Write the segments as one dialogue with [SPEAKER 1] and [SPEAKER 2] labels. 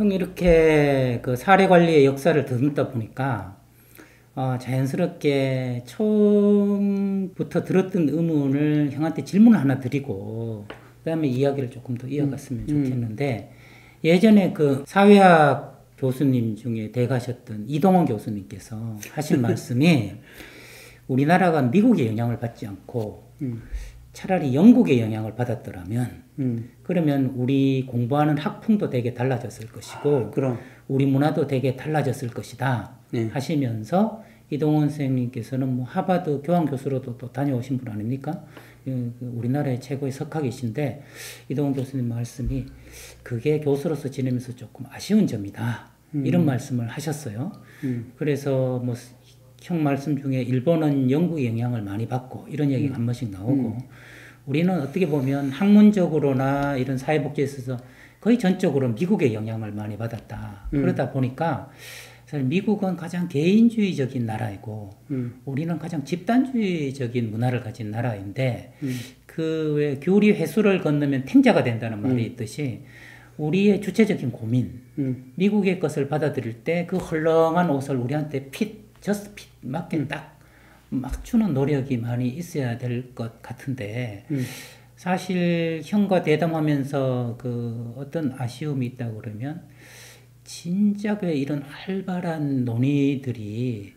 [SPEAKER 1] 형 이렇게 그 사례 관리의 역사를 더듬다 보니까 자연스럽게 처음부터 들었던 의문을 형한테 질문을 하나 드리고 그다음에 이야기를 조금 더 이어갔으면 좋겠는데 예전에 그 사회학 교수님 중에 대가셨던 이동원 교수님께서 하신 말씀이 우리나라가 미국의 영향을 받지 않고 차라리 영국의 영향을 받았더라면 그러면 우리 공부하는 학풍도 되게 달라졌을 것이고
[SPEAKER 2] 그럼.
[SPEAKER 1] 우리 문화도 되게 달라졌을 것이다
[SPEAKER 2] 네.
[SPEAKER 1] 하시면서 이동원 선생님께서는 뭐 하버드 교환교수로도 또 다녀오신 분 아닙니까? 우리나라의 최고의 석학이신데 이동원 교수님 말씀이 그게 교수로서 지내면서 조금 아쉬운 점이다 이런 말씀을 하셨어요. 그래서 뭐 형 말씀 중에 일본은 영국의 영향을 많이 받고 이런 얘기가 한 번씩 나오고 우리는 어떻게 보면 학문적으로나 이런 사회복지에 있어서 거의 전적으로 미국의 영향을 많이 받았다. 그러다 보니까 사실 미국은 가장 개인주의적인 나라이고 우리는 가장 집단주의적인 문화를 가진 나라인데 그 왜 귤이 회수를 건너면 탱자가 된다는 말이 있듯이 우리의 주체적인 고민 미국의 것을 받아들일 때 그 헐렁한 옷을 우리한테 저스트 핏 맞게 딱 맞추는 노력이 많이 있어야 될 것 같은데 사실 형과 대담하면서 그 어떤 아쉬움이 있다 그러면 진작 왜 이런 활발한 논의들이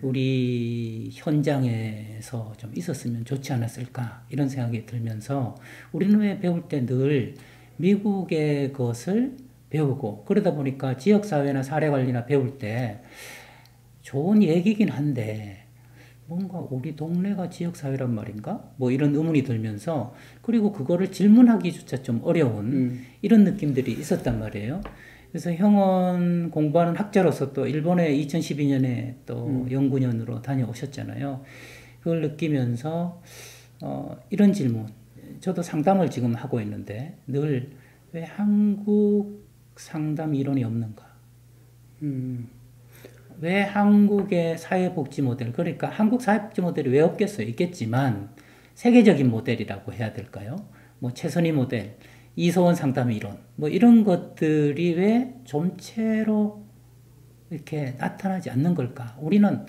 [SPEAKER 1] 우리 현장에서 좀 있었으면 좋지 않았을까 이런 생각이 들면서 우리는 왜 배울 때 늘 미국의 것을 배우고 그러다 보니까 지역사회나 사례관리나 배울 때 좋은 얘기긴 한데 뭔가 우리 동네가 지역사회란 말인가? 뭐 이런 의문이 들면서 그리고 그거를 질문하기조차 좀 어려운 이런 느낌들이 있었단 말이에요. 그래서 형은 공부하는 학자로서 또 일본에 2012년에 또 연구년으로 다녀오셨잖아요. 그걸 느끼면서 이런 질문 저도 상담을 지금 하고 있는데 늘 왜 한국 상담 이론이 없는가? 왜 한국의 사회복지 모델, 그러니까 한국 사회복지 모델이 왜 없겠어요? 있겠지만 세계적인 모델이라고 해야 될까요? 뭐 최선희 모델, 이소원 상담 이론, 뭐 이런 것들이 왜 좀체로 이렇게 나타나지 않는 걸까? 우리는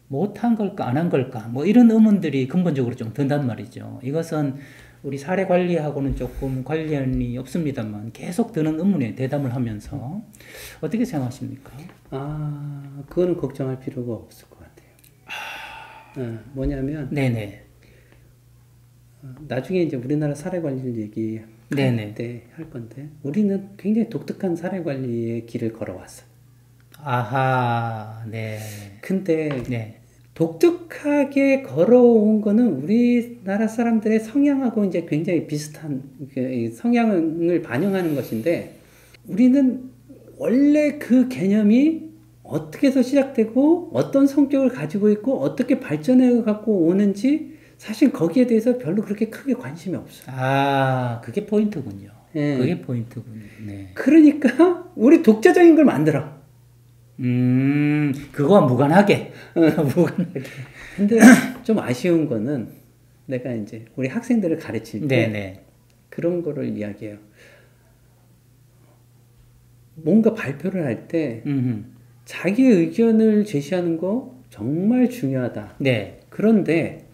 [SPEAKER 1] 못한 걸까, 안 한 걸까? 뭐 이런 의문들이 근본적으로 좀 든단 말이죠. 이것은 우리 사례 관리하고는 조금 관련이 없습니다만 계속 드는 의문에 대담을 하면서 어떻게 생각하십니까?
[SPEAKER 2] 그거는 걱정할 필요가 없을 것 같아요. 뭐냐면
[SPEAKER 1] 네네.
[SPEAKER 2] 나중에 이제 우리나라 사례 관리를 얘기할 때 할 건데 우리는 굉장히 독특한 사례 관리의 길을 걸어왔어요.
[SPEAKER 1] 아하, 네.
[SPEAKER 2] 근데 독특하게 걸어온 거는 우리나라 사람들의 성향하고 이제 굉장히 비슷한 성향을 반영하는 것인데 우리는 원래 그 개념이 어떻게 해서 시작되고 어떤 성격을 가지고 있고 어떻게 발전해 갖고 오는지 사실 거기에 대해서 별로 그렇게 크게 관심이 없어요.
[SPEAKER 1] 그게 포인트군요.
[SPEAKER 2] 네.
[SPEAKER 1] 그게 포인트군요. 네.
[SPEAKER 2] 그러니까 우리 독자적인 걸 만들어.
[SPEAKER 1] 그거와 무관하게. 무관하게.
[SPEAKER 2] 근데 좀 아쉬운 거는 내가 이제 우리 학생들을 가르칠 때 그런 거를 이야기해요. 뭔가 발표를 할 때 자기 의견을 제시하는 거 정말 중요하다.
[SPEAKER 1] 네.
[SPEAKER 2] 그런데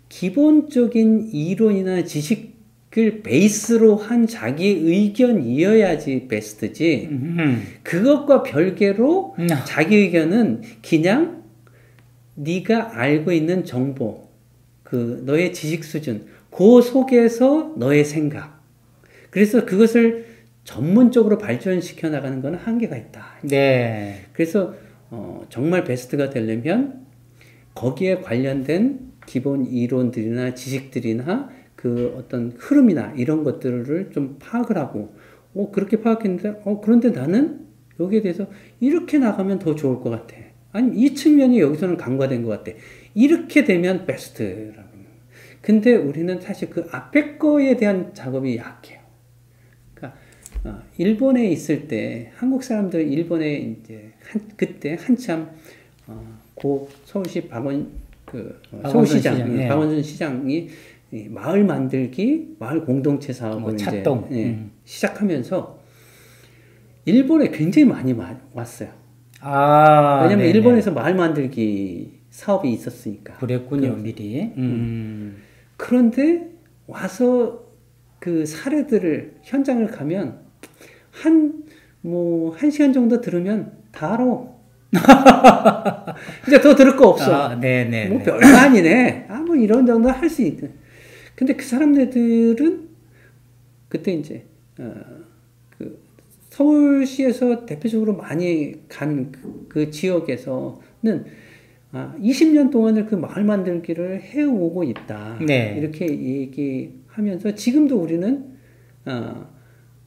[SPEAKER 2] 기본적인 이론이나 지식을 베이스로 한 자기 의견이어야지 베스트지. 그것과 별개로 자기 의견은 그냥 네가 알고 있는 정보, 그 너의 지식 수준, 그 속에서 너의 생각. 그래서 그것을 전문적으로 발전시켜 나가는 것은 한계가 있다.
[SPEAKER 1] 네.
[SPEAKER 2] 그래서 정말 베스트가 되려면 거기에 관련된 기본 이론들이나 지식들이나 그 어떤 흐름이나 이런 것들을 좀 파악을 하고 그렇게 파악했는데 그런데 나는 여기에 대해서 이렇게 나가면 더 좋을 것 같아. 아니 이 측면이 여기서는 간과된 것 같아. 이렇게 되면 베스트라고. 근데 우리는 사실 그 앞에 거에 대한 작업이 약해요. 그러니까 일본에 있을 때 한국 사람들 일본에 이제 그때 한참 고 서울시 서울시장 박원순 시장이 마을 만들기, 마을 공동체 사업을
[SPEAKER 1] 찻동
[SPEAKER 2] 시작하면서 일본에 굉장히 많이 왔어요.
[SPEAKER 1] 아,
[SPEAKER 2] 왜냐면
[SPEAKER 1] 네네.
[SPEAKER 2] 일본에서 마을 만들기 사업이 있었으니까.
[SPEAKER 1] 그랬군요, 미리.
[SPEAKER 2] 그런데 와서 그 사례들을 현장을 가면 한 시간 정도 들으면 다 알아. 이제 더 들을 거 없어.
[SPEAKER 1] 아, 네네.
[SPEAKER 2] 뭐 별거 아니네. 뭐 이런 정도 할 수 있대. 근데 그 사람들은 그때 이제 그 서울시에서 대표적으로 많이 간 그 지역에서는 20년 동안을 그 마을 만들기를 해오고 있다.
[SPEAKER 1] 네.
[SPEAKER 2] 이렇게 얘기하면서 지금도 우리는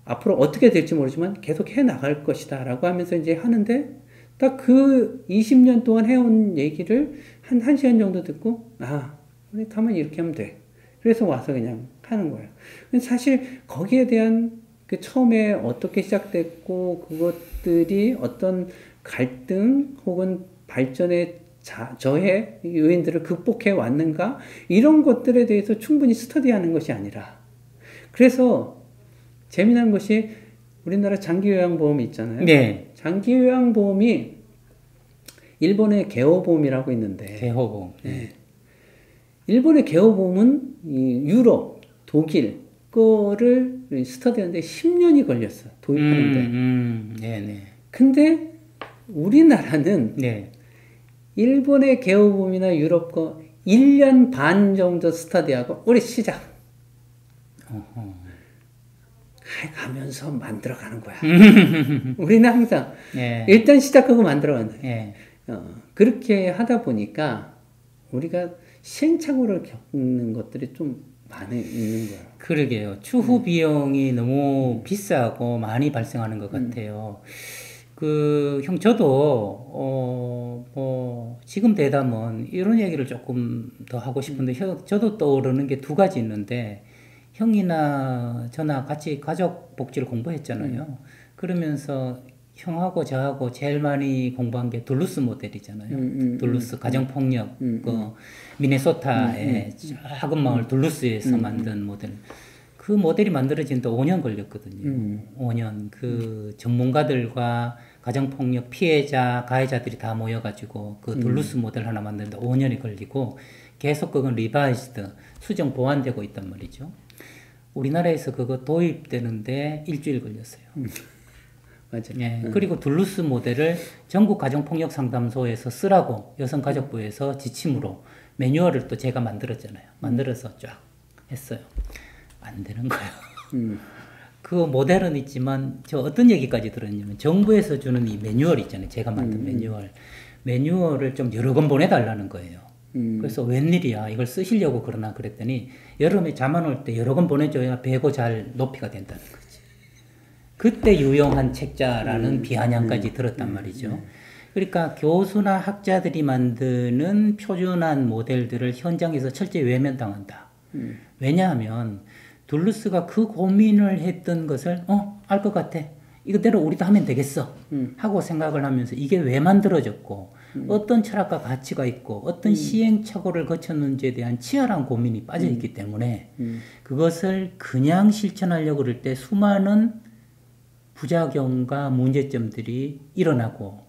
[SPEAKER 2] 앞으로 어떻게 될지 모르지만 계속 해 나갈 것이다라고 하면서 이제 하는데 딱 그 20년 동안 해온 얘기를 한 1시간 정도 듣고 우리 가면 이렇게 하면 돼. 그래서 와서 그냥 하는 거예요. 사실 거기에 대한 그 처음에 어떻게 시작됐고 그것들이 어떤 갈등 혹은 발전의 저해 요인들을 극복해 왔는가 이런 것들에 대해서 충분히 스터디하는 것이 아니라 그래서 재미난 것이 우리나라 장기요양보험이 있잖아요.
[SPEAKER 1] 네.
[SPEAKER 2] 장기요양보험이 일본의 개호보험이라고 있는데
[SPEAKER 1] 개호보험.
[SPEAKER 2] 네. 일본의 개호보험은 유럽, 독일 거를 스터디하는데 10년이 걸렸어. 도입하는데.
[SPEAKER 1] 네네.
[SPEAKER 2] 근데 우리나라는
[SPEAKER 1] 네.
[SPEAKER 2] 일본의 개호보험이나 유럽 거 1년 반 정도 스터디하고 우리 시작. 가면서 만들어가는 거야. 우리는 항상
[SPEAKER 1] 네.
[SPEAKER 2] 일단 시작하고 만들어간다.
[SPEAKER 1] 네.
[SPEAKER 2] 그렇게 하다 보니까 우리가 시행착오를 겪는 것들이 좀 많이 있는 거예요.
[SPEAKER 1] 그러게요. 추후 비용이 너무 비싸고 많이 발생하는 것 같아요. 형, 저도, 지금 되다면 이런 얘기를 조금 더 하고 싶은데, 저도 떠오르는 게 두 가지 있는데, 형이나 저나 같이 가족 복지를 공부했잖아요. 그러면서 형하고 저하고 제일 많이 공부한 게 둘루스 모델이잖아요. 둘루스 가정폭력, 미네소타의 작은 마을 둘루스에서 만든 모델. 그 모델이 만들어진 데 5년 걸렸거든요. 5년. 그 전문가들과 가정폭력 피해자, 가해자들이 다 모여가지고 그 둘루스 모델 하나 만드는데 5년이 걸리고 계속 그건 리바이스드, 수정 보완되고 있단 말이죠. 우리나라에서 그거 도입되는데 일주일 걸렸어요.
[SPEAKER 2] 맞아요.
[SPEAKER 1] 예, 그리고 둘루스 모델을 전국 가정폭력 상담소에서 쓰라고 여성가족부에서 지침으로 매뉴얼을 또 제가 만들었잖아요. 만들어서 쫙 했어요. 안 되는 거예요. 그 모델은 있지만 저 어떤 얘기까지 들었냐면 정부에서 주는 이 매뉴얼 있잖아요. 제가 만든 매뉴얼을 좀 여러 권 보내달라는 거예요. 그래서 웬일이야 이걸 쓰시려고 그러나 그랬더니 여름에 잠 안 올 때 여러 권 보내줘야 배고 잘 높이가 된다는 거지. 그때 유용한 책자라는 비아냥까지 들었단 말이죠. 그러니까 교수나 학자들이 만드는 표준한 모델들을 현장에서 철저히 외면당한다. 왜냐하면 둘루스가 그 고민을 했던 것을 알 것 같아. 이거대로 우리도 하면 되겠어. 하고 생각을 하면서 이게 왜 만들어졌고 어떤 철학과 가치가 있고 어떤 시행착오를 거쳤는지에 대한 치열한 고민이 빠져있기 때문에 그것을 그냥 실천하려고 그럴 때 수많은 부작용과 문제점들이 일어나고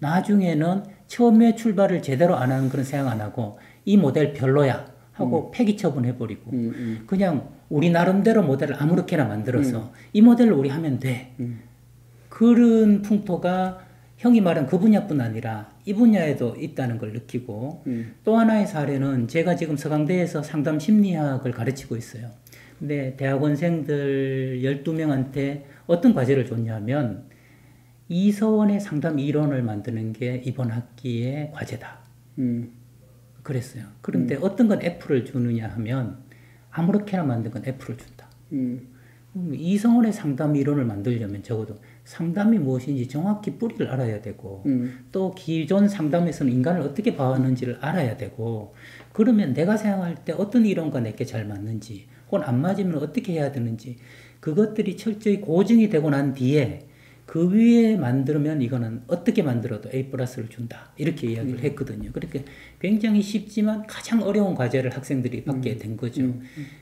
[SPEAKER 1] 나중에는 처음에 출발을 제대로 안 하는 그런 생각 안 하고 이 모델 별로야 하고 폐기 처분해버리고 그냥 우리 나름대로 모델을 아무렇게나 만들어서 이 모델로 우리 하면 돼. 그런 풍토가 형이 말한 그 분야뿐 아니라 이 분야에도 있다는 걸 느끼고 또 하나의 사례는 제가 지금 서강대에서 상담 심리학을 가르치고 있어요. 근데 대학원생들 12명한테 어떤 과제를 줬냐면 이서원의 상담 이론을 만드는 게 이번 학기의 과제다. 그랬어요. 그런데 어떤 건 F를 주느냐 하면 아무렇게나 만든 건 F를 준다. 이성원의 상담 이론을 만들려면 적어도 상담이 무엇인지 정확히 뿌리를 알아야 되고 또 기존 상담에서는 인간을 어떻게 봐왔는지를 알아야 되고 그러면 내가 생각할 때 어떤 이론과 내게 잘 맞는지 혹은 안 맞으면 어떻게 해야 되는지 그것들이 철저히 고증이 되고 난 뒤에 그 위에 만들면 이거는 어떻게 만들어도 A 플러스를 준다. 이렇게 이야기를 했거든요. 그렇게 굉장히 쉽지만 가장 어려운 과제를 학생들이 받게 된 거죠.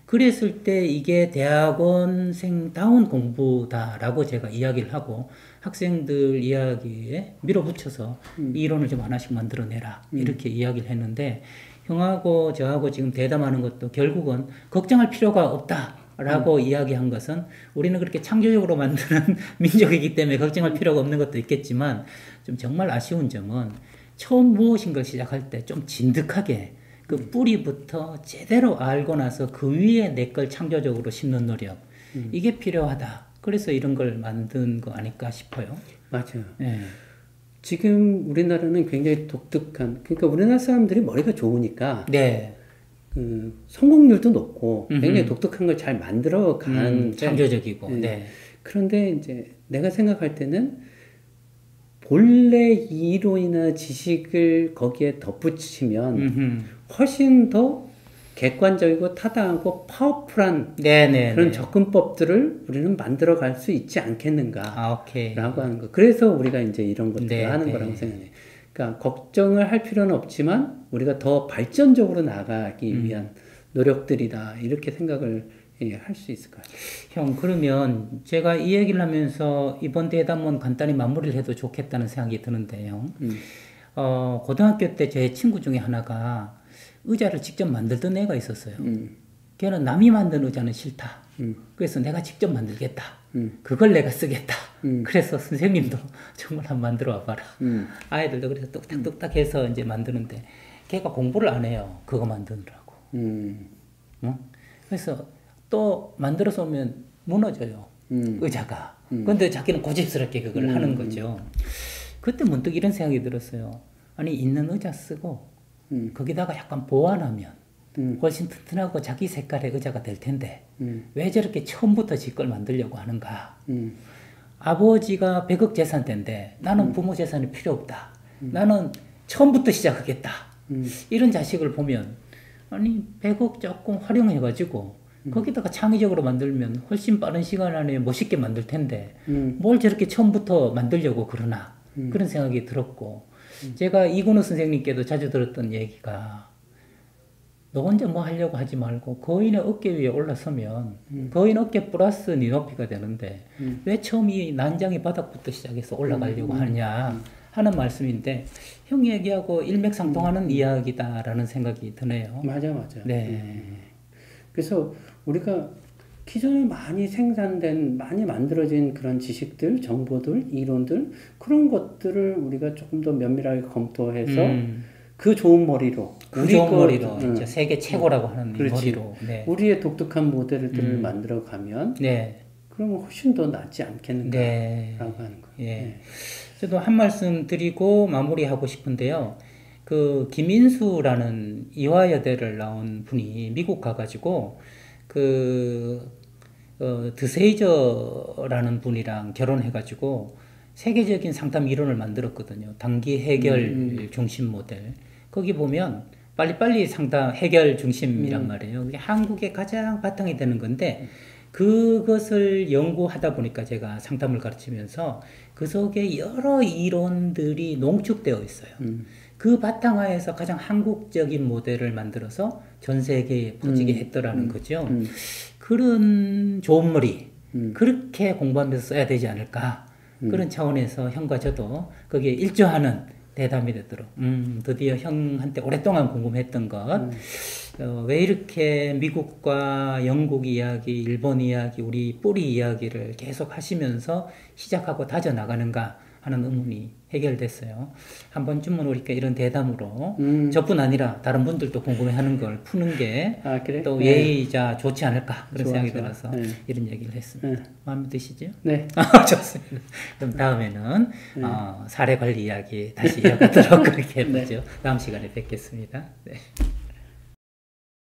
[SPEAKER 1] 그랬을 때 이게 대학원생다운 공부다라고 제가 이야기를 하고 학생들 이야기에 밀어붙여서 이 이론을 좀 하나씩 만들어내라. 이렇게 이야기를 했는데 형하고 저하고 지금 대담하는 것도 결국은 걱정할 필요가 없다. 라고 이야기한 것은 우리는 그렇게 창조적으로 만드는 민족이기 때문에 걱정할 필요가 없는 것도 있겠지만 좀 정말 아쉬운 점은 처음 무엇인가를 시작할 때 좀 진득하게 그 뿌리부터 제대로 알고 나서 그 위에 내 걸 창조적으로 심는 노력 이게 필요하다. 그래서 이런 걸 만든 거 아닐까 싶어요.
[SPEAKER 2] 맞아요.
[SPEAKER 1] 네.
[SPEAKER 2] 지금 우리나라는 굉장히 독특한, 그러니까 우리나라 사람들이 머리가 좋으니까
[SPEAKER 1] 네.
[SPEAKER 2] 성공률도 높고 굉장히 독특한 걸 잘 만들어 가는
[SPEAKER 1] 창조적이고. 네.
[SPEAKER 2] 그런데 이제 내가 생각할 때는 본래 이론이나 지식을 거기에 덧붙이면 훨씬 더 객관적이고 타당하고 파워풀한 그런 접근법들을 우리는 만들어 갈 수 있지 않겠는가라고 하는 거. 그래서 우리가 이제 이런 것들을 하는 거라고 생각해요. 그러니까 걱정을 할 필요는 없지만 우리가 더 발전적으로 나가기 위한 노력들이다. 이렇게 생각을 할 수 있을 것 같아요.
[SPEAKER 1] 형, 그러면 제가 이 얘기를 하면서 이번 대담은 간단히 마무리를 해도 좋겠다는 생각이 드는데요. 고등학교 때 제 친구 중에 하나가 의자를 직접 만들던 애가 있었어요. 걔는 남이 만든 의자는 싫다. 그래서 내가 직접 만들겠다. 그걸 내가 쓰겠다. 그래서 선생님도 정말 한번 만들어 와봐라. 아이들도 그래서 뚝딱뚝딱 해서 이제 만드는데 걔가 공부를 안 해요. 그거 만드느라고. 그래서 또 만들어서 오면 무너져요. 의자가. 근데 자기는 고집스럽게 그걸 하는 거죠. 그때 문득 이런 생각이 들었어요. 아니, 있는 의자 쓰고 거기다가 약간 보완하면 훨씬 튼튼하고 자기 색깔의 의자가 될 텐데 왜 저렇게 처음부터 지 걸 만들려고 하는가. 아버지가 100억 재산대인데 나는 부모 재산이 필요 없다. 나는 처음부터 시작하겠다. 이런 자식을 보면 아니 100억 조금 활용해가지고 거기다가 창의적으로 만들면 훨씬 빠른 시간 안에 멋있게 만들 텐데 뭘 저렇게 처음부터 만들려고 그러나 그런 생각이 들었고 제가 이근우 선생님께도 자주 들었던 얘기가 너 혼자 뭐 하려고 하지 말고 거인의 어깨 위에 올라서면 거인 어깨 플러스 네 높이가 되는데 왜 처음 이 난장이 바닥부터 시작해서 올라가려고 하느냐 하는 말씀인데 형 얘기하고 일맥상통하는 이야기다라는 생각이 드네요.
[SPEAKER 2] 맞아.
[SPEAKER 1] 네.
[SPEAKER 2] 그래서 우리가 기존에 많이 생산된, 많이 만들어진 그런 지식들, 정보들, 이론들 그런 것들을 우리가 조금 더 면밀하게 검토해서 그 좋은 머리로,
[SPEAKER 1] 이제 세계 최고라고 하는 이 머리로,
[SPEAKER 2] 우리의 독특한 모델들을 만들어 가면, 그러면 훨씬 더 낫지 않겠는가라고 하는 거예요.
[SPEAKER 1] 저도 한 말씀 드리고 마무리하고 싶은데요. 그 김인수라는 이화여대를 나온 분이 미국 가가지고 드세이저라는 분이랑 결혼해가지고 세계적인 상담 이론을 만들었거든요. 단기 해결 중심 모델. 거기 보면 빨리빨리 상담 해결 중심이란 말이에요. 그게 한국의 가장 바탕이 되는 건데 그것을 연구하다 보니까 제가 상담을 가르치면서 그 속에 여러 이론들이 농축되어 있어요. 그 바탕하에서 가장 한국적인 모델을 만들어서 전 세계에 퍼지게 했더라는 거죠. 그런 좋은 머리, 그렇게 공부하면서 써야 되지 않을까. 그런 차원에서 형과 저도 거기에 일조하는 대담이 되도록 드디어 형한테 오랫동안 궁금했던 것 왜 이렇게 미국과 영국 이야기, 일본 이야기, 우리 뿌리 이야기를 계속 하시면서 시작하고 다져나가는가 하는 의문이 해결됐어요. 한 번쯤은 우리가 이런 대담으로 저뿐 아니라 다른 분들도 궁금해하는 걸 푸는 게 또 예의이자 좋지 않을까 그런 생각이 들어서 이런 얘기를 했습니다. 마음에 드시죠?
[SPEAKER 2] 네.
[SPEAKER 1] 좋습니다. 그럼 다음에는 사례 관리 이야기 다시 이어가도록 그렇게 해보죠. 다음 시간에 뵙겠습니다. 네.